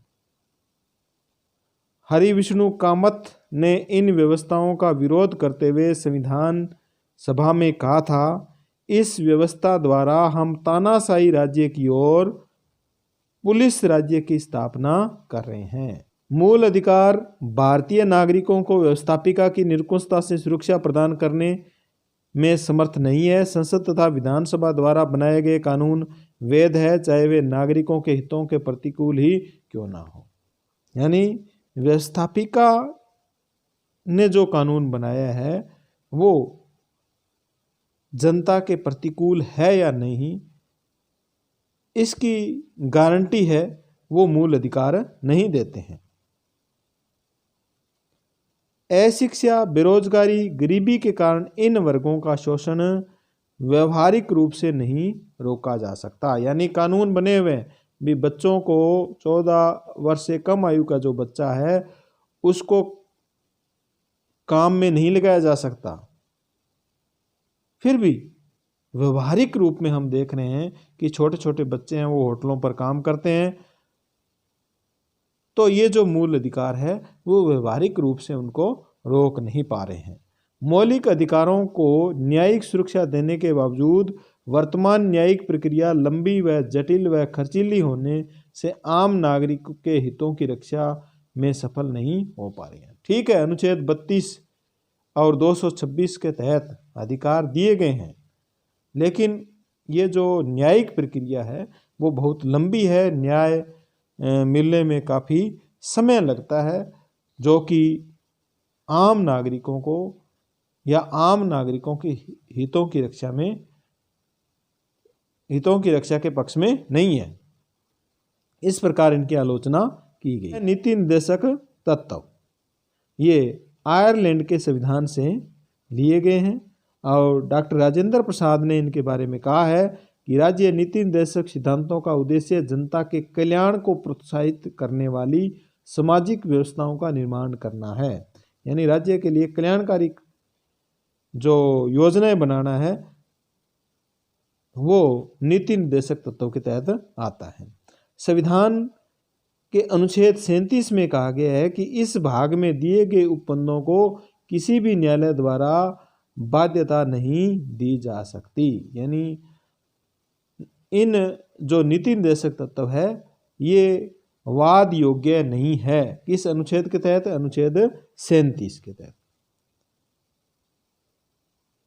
Speaker 1: हरि विष्णु कामत ने इन व्यवस्थाओं का विरोध करते हुए संविधान सभा में कहा था, इस व्यवस्था द्वारा हम तानाशाही राज्य की ओर पुलिस राज्य की स्थापना कर रहे हैं। मूल अधिकार भारतीय नागरिकों को व्यवस्थापिका की निरंकुशता से सुरक्षा प्रदान करने में समर्थ नहीं है। संसद तथा विधानसभा द्वारा बनाए गए कानून वैध है, चाहे वे नागरिकों के हितों के प्रतिकूल ही क्यों ना हो। यानी व्यवस्थापिका ने जो कानून बनाया है वो जनता के प्रतिकूल है या नहीं, इसकी गारंटी है वो मूल अधिकार नहीं देते हैं। अशिक्षा, बेरोजगारी, गरीबी के कारण इन वर्गों का शोषण व्यवहारिक रूप से नहीं रोका जा सकता। यानी कानून बने हुए भी बच्चों को 14 वर्ष से कम आयु का जो बच्चा है उसको काम में नहीं लगाया जा सकता। फिर भी व्यवहारिक रूप में हम देख रहे हैं कि छोटे छोटे बच्चे हैं वो होटलों पर काम करते हैं। तो ये जो मूल अधिकार है वो व्यवहारिक रूप से उनको रोक नहीं पा रहे हैं। मौलिक अधिकारों को न्यायिक सुरक्षा देने के बावजूद वर्तमान न्यायिक प्रक्रिया लंबी व जटिल व खर्चीली होने से आम नागरिक के हितों की रक्षा में सफल नहीं हो पा रही है। ठीक है, अनुच्छेद 32 और 226 के तहत अधिकार दिए गए हैं, लेकिन ये जो न्यायिक प्रक्रिया है वो बहुत लंबी है, न्याय मिलने में काफ़ी समय लगता है, जो कि आम नागरिकों को या आम नागरिकों के हितों की रक्षा के पक्ष में नहीं है। इस प्रकार इनकी आलोचना की गई। नीति निर्देशक तत्व ये आयरलैंड के संविधान से लिए गए हैं और डॉक्टर राजेंद्र प्रसाद ने इनके बारे में कहा है कि राज्य नीति निर्देशक सिद्धांतों का उद्देश्य जनता के कल्याण को प्रोत्साहित करने वाली सामाजिक व्यवस्थाओं का निर्माण करना है। यानी राज्य के लिए कल्याणकारी जो योजनाएं बनाना है वो नीति निर्देशक तत्वों के तहत आता है। संविधान के अनुच्छेद 37 में कहा गया है कि इस भाग में दिए गए उपबंधों को किसी भी न्यायालय द्वारा बाध्यता नहीं दी जा सकती। यानी इन जो नीति निर्देशक तत्व है ये वाद योग्य नहीं है। किस अनुच्छेद के तहत? अनुच्छेद 37 के तहत।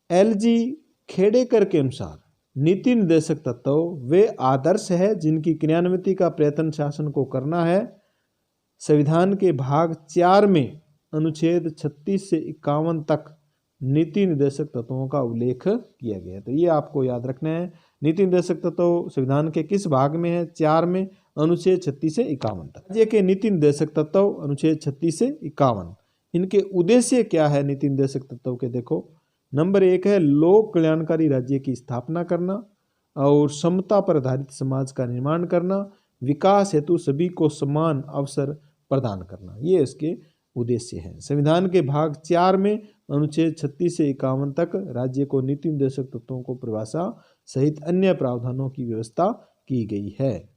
Speaker 1: LG खेड़ेकर के अनुसार नीति निर्देशक तत्व वे आदर्श है जिनकी क्रियान्विति का प्रयत्न शासन को करना है। संविधान के भाग 4 में अनुच्छेद 36 से 51 तक नीति निर्देशक तत्वों का उल्लेख किया गया है। तो ये आपको याद रखना है। नीति निर्देशक तत्व संविधान के किस भाग में है? 4 में, अनुच्छेद 36 से 51 तक। राज्य के नीति निर्देशक तत्व अनुच्छेद 36 से 51, इनके उद्देश्य क्या है? नीति निर्देशक तत्व के देखो, नंबर 1 है लोक कल्याणकारी राज्य की स्थापना करना और समता पर आधारित समाज का निर्माण करना, विकास हेतु सभी को समान अवसर प्रदान करना। ये इसके उद्देश्य है। संविधान के भाग 4 में अनुच्छेद 36 से 51 तक राज्य को नीति निर्देशक तत्वों को परिभाषा सहित अन्य प्रावधानों की व्यवस्था की गई है।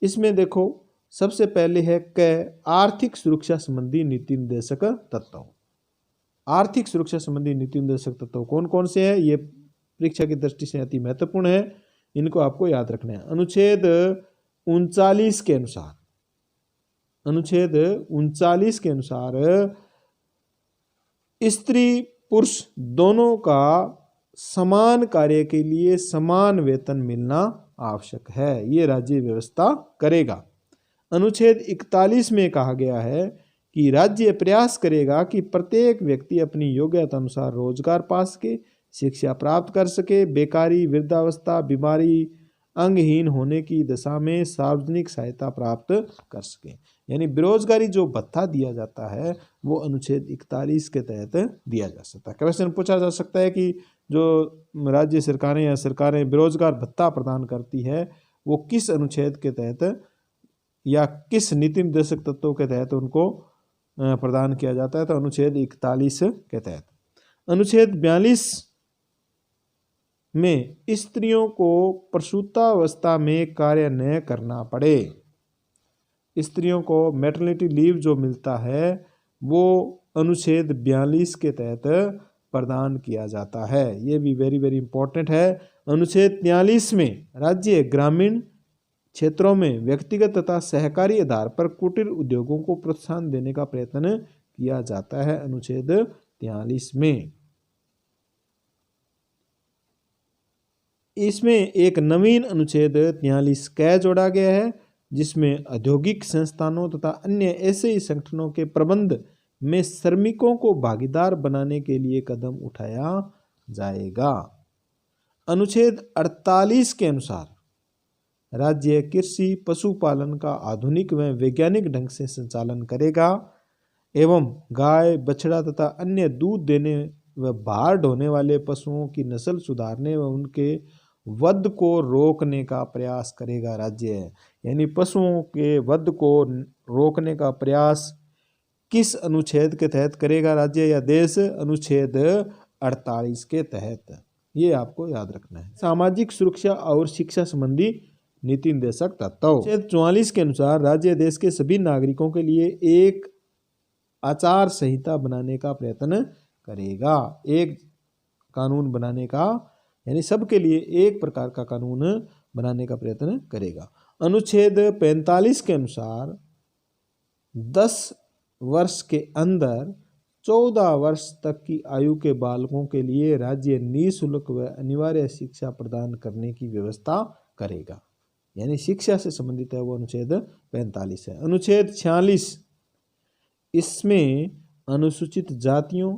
Speaker 1: इसमें देखो सबसे पहले है आर्थिक सुरक्षा संबंधी नीति निर्देशक तत्व। आर्थिक सुरक्षा संबंधी नीति निर्देशक तत्व कौन कौन से हैं? ये परीक्षा की दृष्टि से अति महत्वपूर्ण है, इनको आपको याद रखना है। अनुच्छेद 39 के अनुसार, अनुच्छेद 39 के अनुसार स्त्री पुरुष दोनों का समान कार्य के लिए समान वेतन मिलना आवश्यक है। ये राज्य व्यवस्था करेगा। अनुच्छेद 41 में कहा गया है कि राज्य प्रयास करेगा कि प्रत्येक व्यक्ति अपनी योग्यता अनुसार रोजगार पा सके, शिक्षा प्राप्त कर सके, बेकारी, वृद्धावस्था, बीमारी, अंगहीन होने की दशा में सार्वजनिक सहायता प्राप्त कर सके। यानी बेरोजगारी जो भत्ता दिया जाता है वो अनुच्छेद 41 के तहत दिया जा सकता है। क्वेश्चन पूछा जा सकता है कि जो राज्य सरकारें या सरकारें बेरोजगार भत्ता प्रदान करती है वो किस अनुच्छेद के तहत या किस नीति निर्देशक तत्वों के तहत उनको प्रदान किया जाता है? तो अनुच्छेद 41 के तहत। अनुच्छेद 42 में स्त्रियों को प्रसूतावस्था में कार्य न करना पड़े, स्त्रियों को मैटरनिटी लीव जो मिलता है वो अनुच्छेद 42 के तहत प्रदान किया जाता है। ये भी वेरी वेरी इंपॉर्टेंट है। अनुच्छेद 43 में राज्य ग्रामीण क्षेत्रों में व्यक्तिगत तथा सहकारी आधार पर कुटीर उद्योगों को प्रोत्साहन देने का प्रयत्न किया जाता है। अनुच्छेद 43 में इसमें एक नवीन अनुच्छेद 43 क जोड़ा गया है जिसमें औद्योगिक संस्थानों तथा अन्य ऐसे ही संगठनों के प्रबंध में श्रमिकों को भागीदार बनाने के लिए कदम उठाया जाएगा। अनुच्छेद 48 के अनुसार राज्य कृषि पशुपालन का आधुनिक व वैज्ञानिक ढंग से संचालन करेगा एवं गाय, बछड़ा तथा अन्य दूध देने व बाहर ढोने वाले पशुओं की नस्ल सुधारने व उनके वध को रोकने का प्रयास करेगा राज्य। यानी पशुओं के वध को रोकने का प्रयास किस अनुच्छेद के तहत करेगा राज्य या देश? अनुच्छेद 48 के तहत। ये आपको याद रखना है। सामाजिक सुरक्षा और शिक्षा संबंधी नीति निर्देशक तत्व। अनुच्छेद 44 के अनुसार राज्य देश के सभी नागरिकों के लिए एक आचार संहिता बनाने का प्रयत्न करेगा। एक कानून बनाने का, यानी सबके लिए एक प्रकार का कानून बनाने का प्रयत्न करेगा। अनुच्छेद 45 के अनुसार 10 वर्ष के अंदर 14 वर्ष तक की आयु के बालकों के लिए राज्य निःशुल्क व अनिवार्य शिक्षा प्रदान करने की व्यवस्था करेगा। यानी शिक्षा से संबंधित है वो अनुच्छेद 45 है। अनुच्छेद 46, इसमें अनुसूचित जातियों,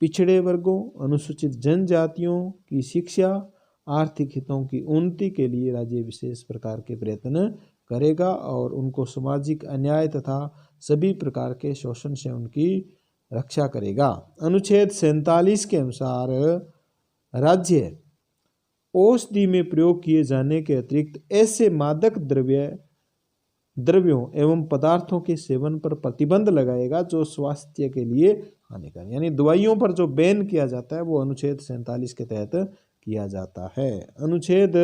Speaker 1: पिछड़े वर्गों, अनुसूचित जनजातियों की शिक्षा, आर्थिक हितों की उन्नति के लिए राज्य विशेष प्रकार के प्रयत्न करेगा और उनको सामाजिक अन्याय तथा सभी प्रकार के शोषण से उनकी रक्षा करेगा। अनुच्छेद 47 के अनुसार राज्य औषधि में प्रयोग किए जाने के अतिरिक्त ऐसे मादक द्रव्यों एवं पदार्थों के सेवन पर प्रतिबंध लगाएगा जो स्वास्थ्य के लिए हानिकारक, यानी दवाइयों पर जो बैन किया जाता है वो अनुच्छेद 47 के तहत किया जाता है। अनुच्छेद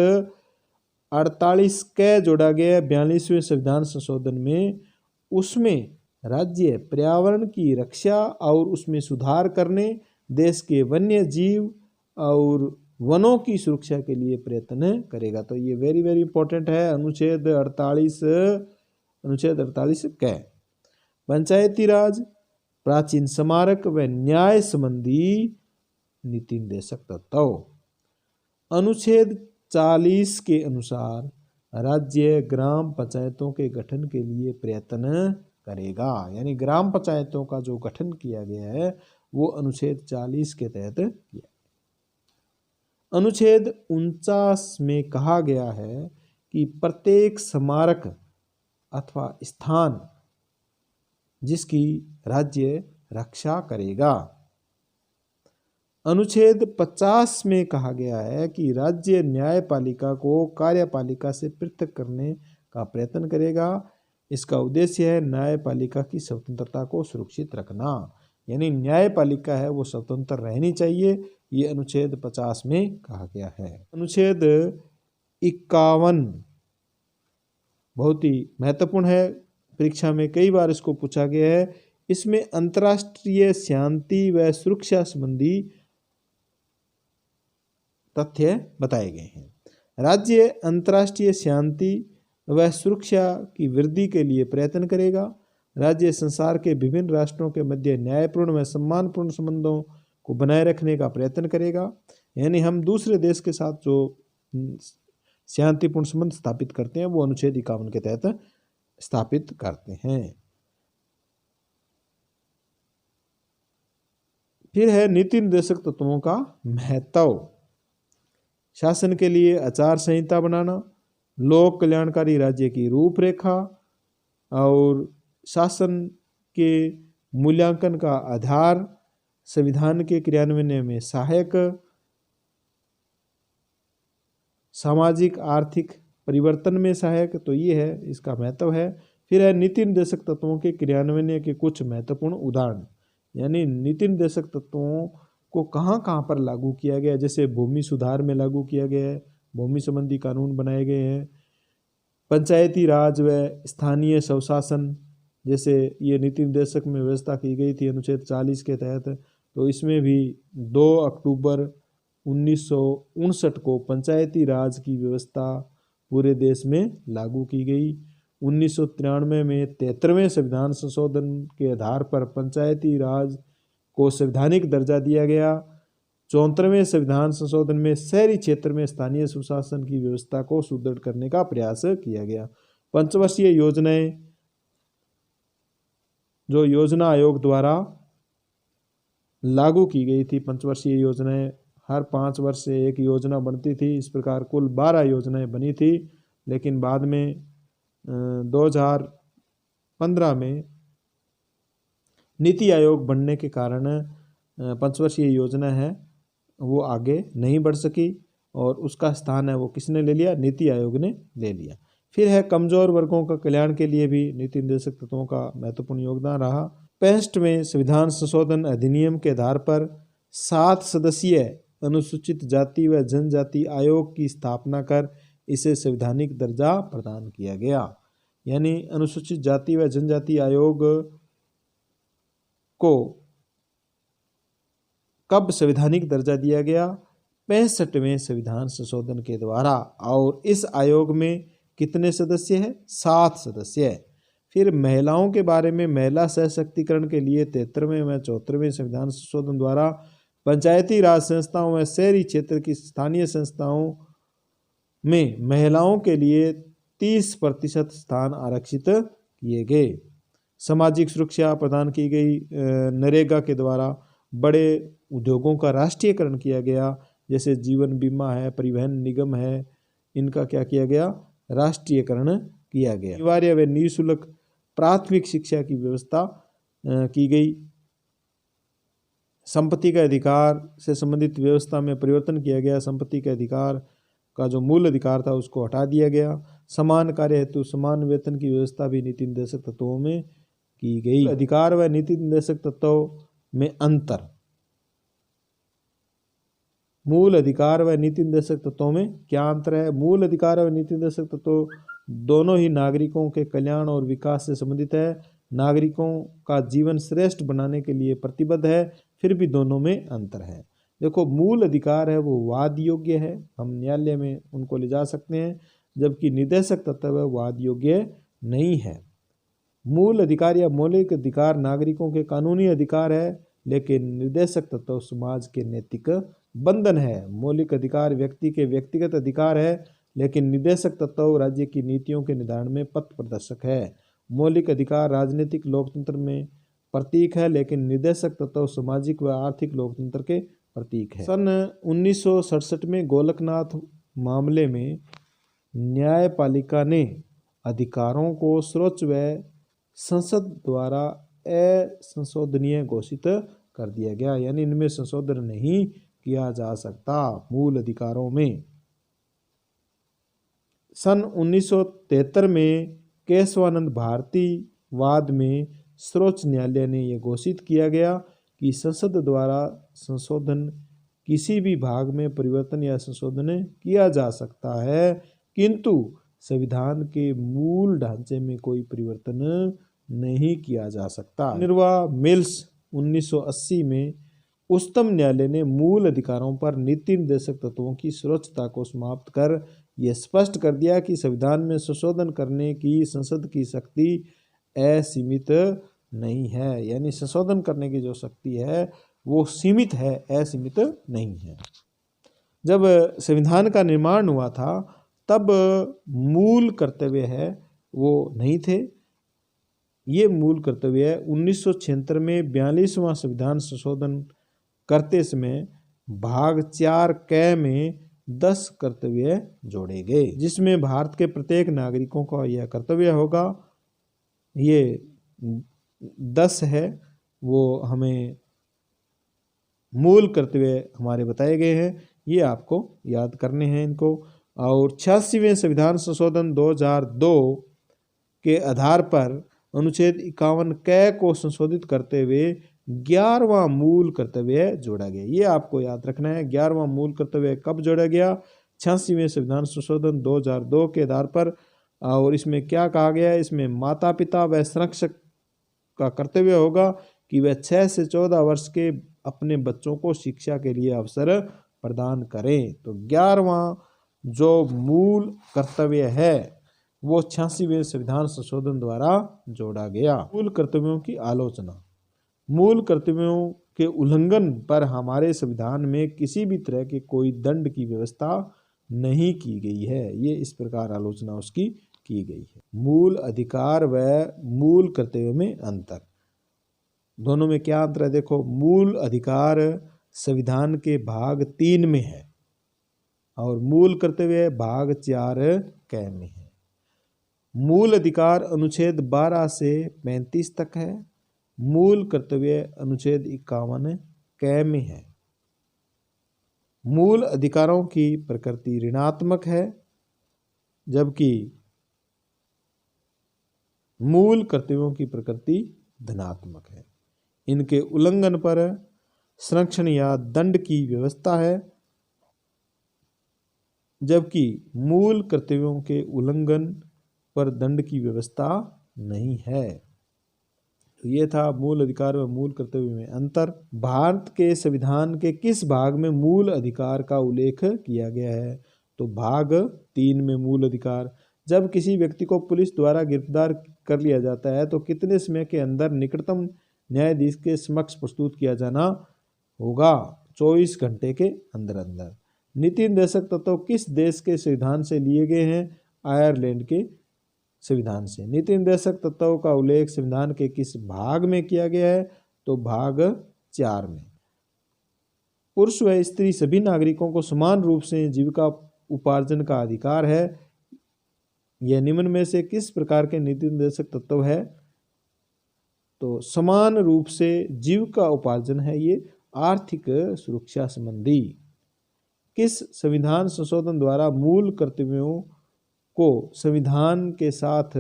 Speaker 1: 48 के जोड़ा गया 42वें संविधान संशोधन में, उसमें राज्य पर्यावरण की रक्षा और उसमें सुधार करने, देश के वन्य जीव और वनों की सुरक्षा के लिए प्रयत्न करेगा। तो ये वेरी वेरी इंपॉर्टेंट है। अनुच्छेद 48 क, पंचायती राज, प्राचीन स्मारक व न्याय संबंधी नीति निर्देशक तत्व। अनुच्छेद 40 के अनुसार राज्य ग्राम पंचायतों के गठन के लिए प्रयत्न करेगा। यानी ग्राम पंचायतों का जो गठन किया गया है वो अनुच्छेद 40 के तहत किया। अनुच्छेद 49 में कहा गया है कि प्रत्येक स्मारक अथवा स्थान जिसकी राज्य रक्षा करेगा। अनुच्छेद 50 में कहा गया है कि राज्य न्यायपालिका को कार्यपालिका से पृथक करने का प्रयत्न करेगा। इसका उद्देश्य है न्यायपालिका की स्वतंत्रता को सुरक्षित रखना, यानी न्यायपालिका है वो स्वतंत्र रहनी चाहिए, ये अनुच्छेद 50 में कहा गया है। अनुच्छेद 51 बहुत ही महत्वपूर्ण है, परीक्षा में कई बार इसको पूछा गया है। इसमें अंतर्राष्ट्रीय शांति व सुरक्षा संबंधी तथ्य बताए गए हैं। राज्य अंतर्राष्ट्रीय शांति व सुरक्षा की वृद्धि के लिए प्रयत्न करेगा। राज्य संसार के विभिन्न राष्ट्रों के मध्य न्यायपूर्ण व सम्मानपूर्ण संबंधों को बनाए रखने का प्रयत्न करेगा। यानी हम दूसरे देश के साथ जो शांतिपूर्ण संबंध स्थापित करते हैं वो अनुच्छेद 51 के तहत स्थापित करते हैं। फिर है नीति निर्देशक तत्वों का महत्व। शासन के लिए आचार संहिता बनाना, लोक कल्याणकारी राज्य की रूपरेखा और शासन के मूल्यांकन का आधार, संविधान के क्रियान्वयन में सहायक, सामाजिक आर्थिक परिवर्तन में सहायक, तो ये है इसका महत्व है। फिर है नीति निर्देशक तत्वों के क्रियान्वयन के कुछ महत्वपूर्ण उदाहरण, यानी नीति निर्देशक तत्वों को कहाँ कहाँ पर लागू किया गया। जैसे भूमि सुधार में लागू किया गया है, भूमि संबंधी कानून बनाए गए हैं। पंचायती राज व स्थानीय स्वशासन, जैसे ये नीति निर्देशक में व्यवस्था की गई थी अनुच्छेद 40 के तहत, तो इसमें भी 2 अक्टूबर 1959 को पंचायती राज की व्यवस्था पूरे देश में लागू की गई। 1993 में 73वें संविधान संशोधन के आधार पर पंचायती राज को संवैधानिक दर्जा दिया गया। 74वें संविधान संशोधन में शहरी क्षेत्र में स्थानीय सुशासन की व्यवस्था को सुदृढ़ करने का प्रयास किया गया। पंचवर्षीय योजनाएं जो योजना आयोग द्वारा लागू की गई थी, पंचवर्षीय योजनाएं हर 5 वर्ष से एक योजना बनती थी। इस प्रकार कुल 12 योजनाएं बनी थी, लेकिन बाद में 2015 में नीति आयोग बनने के कारण पंचवर्षीय योजना है वो आगे नहीं बढ़ सकी और उसका स्थान है वो किसने ले लिया, नीति आयोग ने ले लिया। फिर है कमजोर वर्गों का कल्याण के लिए भी नीति निर्देशक तत्वों का महत्वपूर्ण योगदान रहा। 65वें संविधान संशोधन अधिनियम के आधार पर 7 सदस्यीय अनुसूचित जाति व जनजाति आयोग की स्थापना कर इसे संवैधानिक दर्जा प्रदान किया गया। यानी अनुसूचित जाति व जनजाति आयोग को कब संवैधानिक दर्जा दिया गया? 65वें संविधान संशोधन के द्वारा। और इस आयोग में कितने सदस्य हैं? 7 सदस्य है। फिर महिलाओं के बारे में महिला सशक्तिकरण के लिए 73वें व 74वें संविधान संशोधन द्वारा पंचायती राज संस्थाओं व शहरी क्षेत्र की स्थानीय संस्थाओं में महिलाओं के लिए 30% स्थान आरक्षित किए गए। सामाजिक सुरक्षा प्रदान की गई। नरेगा के द्वारा बड़े उद्योगों का राष्ट्रीयकरण किया गया, जैसे जीवन बीमा है, परिवहन निगम है, इनका क्या किया गया, राष्ट्रीयकरण किया गया। अनिवार्य व निःशुल्क प्राथमिक शिक्षा की व्यवस्था की गई। संपत्ति का अधिकार से संबंधित व्यवस्था में परिवर्तन किया गया। संपत्ति के अधिकार का जो मूल अधिकार था उसको हटा दिया गया। समान कार्य हेतु समान वेतन की व्यवस्था भी नीति निर्देशक तत्वों में की गई। अधिकार व नीति निर्देशक तत्वों में अंतर। मूल अधिकार व नीति निर्देशक तत्वों में क्या अंतर है? मूल अधिकार व नीति निर्देशक तत्व दोनों ही नागरिकों के कल्याण और विकास से संबंधित है, नागरिकों का जीवन श्रेष्ठ बनाने के लिए प्रतिबद्ध है, फिर भी दोनों में अंतर है। देखो, मूल अधिकार है वो वाद योग्य है, हम न्यायालय में उनको ले जा सकते हैं, जबकि निर्देशक तत्व है वाद योग्य नहीं है। मूल अधिकार या मौलिक अधिकार नागरिकों के कानूनी अधिकार है, लेकिन निर्देशक तत्व समाज के नैतिक बंधन है। मौलिक अधिकार व्यक्ति के व्यक्तिगत अधिकार है, लेकिन निर्देशक तत्व राज्य की नीतियों के निर्धारण में पथ प्रदर्शक है। मौलिक अधिकार राजनीतिक लोकतंत्र में प्रतीक है, लेकिन निर्देशक तत्व सामाजिक व आर्थिक लोकतंत्र के प्रतीक है। सन 1967 में गोलकनाथ मामले में न्यायपालिका ने अधिकारों को सर्वोच्च व संसद द्वारा असंशोधनीय घोषित कर दिया गया, यानी इनमें संशोधन नहीं किया जा सकता मूल अधिकारों में। सन 1973 में केशवानंद भारती वाद में सर्वोच्च न्यायालय ने यह घोषित किया गया कि संसद द्वारा संशोधन किसी भी भाग में परिवर्तन या संशोधन किया जा सकता है, किंतु संविधान के मूल ढांचे में कोई परिवर्तन नहीं किया जा सकता। निर्वा मिल्स 1980 में उच्चतम न्यायालय ने मूल अधिकारों पर नीति निर्देशक तत्वों की सर्वोच्चता को समाप्त कर यह स्पष्ट कर दिया कि संविधान में संशोधन करने की संसद की शक्ति असीमित नहीं है, यानी संशोधन करने की जो शक्ति है वो सीमित है, असीमित नहीं है। जब संविधान का निर्माण हुआ था तब मूल कर्तव्य है वो नहीं थे। ये मूल कर्तव्य है 1976 में 42वां संविधान संशोधन करते समय भाग 4 क में 10 कर्तव्य जोड़े गए, जिसमें भारत के प्रत्येक नागरिकों का यह कर्तव्य होगा। ये 10 है वो हमें मूल कर्तव्य हमारे बताए गए हैं, ये आपको याद करने हैं इनको। और 86वें संविधान संशोधन 2002 के आधार पर अनुच्छेद 51 क को संशोधित करते हुए 11वां मूल कर्तव्य जोड़ा गया। ये आपको याद रखना है, 11वां मूल कर्तव्य कब जोड़ा गया? 86वें संविधान संशोधन 2002 के आधार पर। और इसमें क्या कहा गया है? इसमें माता पिता व संरक्षक का कर्तव्य होगा कि वह 6 से 14 वर्ष के अपने बच्चों को शिक्षा के लिए अवसर प्रदान करें। तो 11वां जो मूल कर्तव्य है वो 86वें संविधान संशोधन द्वारा जोड़ा गया। मूल कर्तव्यों की आलोचना। मूल कर्तव्यों के उल्लंघन पर हमारे संविधान में किसी भी तरह के कोई दंड की व्यवस्था नहीं की गई है, ये इस प्रकार आलोचना उसकी की गई है। मूल अधिकार व मूल कर्तव्यों में अंतर, दोनों में क्या अंतर है? देखो, मूल अधिकार संविधान के भाग 3 में है और मूल कर्तव्य भाग 4 क में है। मूल अधिकार अनुच्छेद 12 से 35 तक है, मूल कर्तव्य अनुच्छेद 51 क में है। मूल अधिकारों की प्रकृति ऋणात्मक है, जबकि मूल कर्तव्यों की प्रकृति धनात्मक है। इनके उल्लंघन पर संरक्षण या दंड की व्यवस्था है, जबकि मूल कर्तव्यों के उल्लंघन पर दंड की व्यवस्था नहीं है। तो ये था मूल अधिकार व मूल कर्तव्य में अंतर। भारत के संविधान के किस भाग में मूल अधिकार का उल्लेख किया गया है? तो भाग 3 में मूल अधिकार। जब किसी व्यक्ति को पुलिस द्वारा गिरफ्तार कर लिया जाता है तो कितने समय के अंदर निकटतम न्यायाधीश के समक्ष प्रस्तुत किया जाना होगा? 24 घंटे के अंदर अंदर। नीति निर्देशक तत्व किस देश के संविधान से लिए गए हैं? आयरलैंड के संविधान से। नीति निर्देशक तत्वों का उल्लेख संविधान के किस भाग में किया गया है? तो भाग 4 में। पुरुष व स्त्री सभी नागरिकों को समान रूप से जीविका उपार्जन का अधिकार है। यह निम्न में से किस प्रकार के नीति निर्देशक तत्व है? तो समान रूप से जीविका उपार्जन है ये आर्थिक सुरक्षा संबंधी। किस संविधान संशोधन द्वारा मूल कर्तव्यों को संविधान के साथ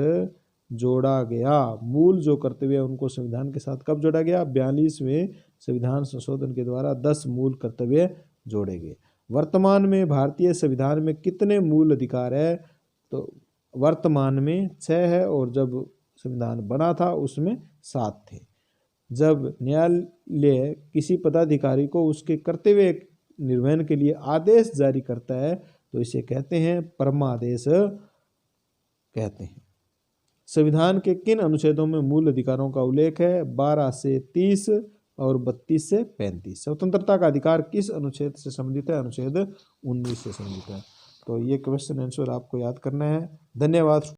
Speaker 1: जोड़ा गया? मूल जो कर्तव्य है उनको संविधान के साथ कब जोड़ा गया? 42वें संविधान संशोधन के द्वारा 10 मूल कर्तव्य जोड़े गए। वर्तमान में भारतीय संविधान में कितने मूल अधिकार है? तो वर्तमान में 6 है और जब संविधान बना था उसमें 7 थे। जब न्यायालय किसी पदाधिकारी को उसके कर्तव्य निर्वहन के लिए आदेश जारी करता है तो इसे कहते हैं परमादेश कहते हैं। संविधान के किन अनुच्छेदों में मूल अधिकारों का उल्लेख है? 12 से 30 और 32 से 35। स्वतंत्रता का अधिकार किस अनुच्छेद से संबंधित है? अनुच्छेद 19 से संबंधित है। तो ये क्वेश्चन आंसर आपको याद करना है। धन्यवाद।